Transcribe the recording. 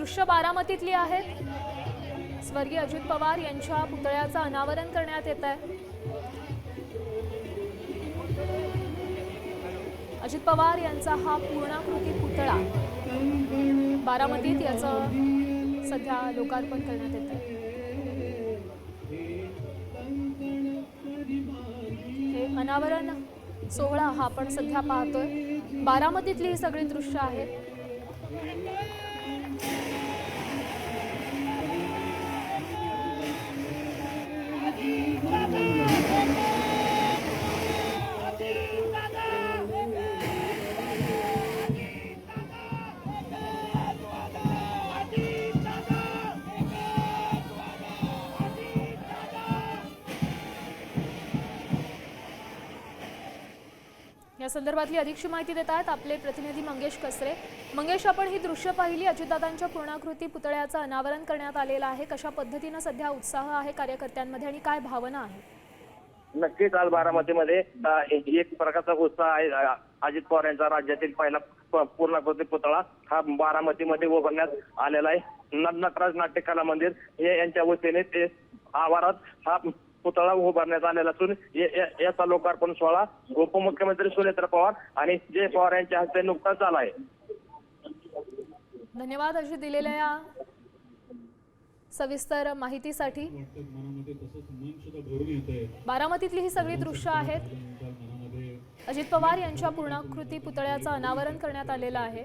दृश्य बारामतीतली आहेत। स्वर्गीय अजित पवार यांच्या पुतळ्याचं अनावरण करण्यात येत आहे। अजित पवार यांचा हा पूर्णाकृती पुतळा बारामतीत याचं सध्या लोकार्पण करण्यात येत आहे। हे अनावरण सोहळा हा आपण सध्या पाहतोय। बारामतीतली ही सगळी दृश्य आहेत। या संदर्भातली अधिकची माहिती देत आहेत आपले प्रतिनिधी मंगेश कसरे। मंगेश, आपण ही दृश्य पाहिली, अजितदादांच्या पूर्णाकृती पुतळ्याचं अनावरण करण्यात आलेलं आहे। कशा पद्धतीने सध्या उत्साह आहे कार्यकर्त्यांमध्ये आणि काय भावना आहे? नक्कीच आज बारामतीमध्ये एक प्रकारचा उत्साह आहे। अजित पवार यांचा राज्यातील पहिला पूर्णाकृती पुतळा हा बारामतीमध्ये उभारण्यात आलेला आहे। नटराज नाट्य कला मंदिर हे यांच्या वतीने ते आवारात हा पुतळा उभारण्यात आलेला असून याचा लोकार्पण सोहळा उपमुख्यमंत्री सुनेत्र पवार आणि जय पवार यांच्या हस्ते नुकताच झाला आहे। धन्यवाद अशी दिलेल्या या सविस्तर माहितीसाठी। बारामतीतली ही सगळी दृश्य आहेत। अजित पवार यांच्या पूर्णाकृती पुतळ्याचं अनावरण करण्यात आलेलं आहे।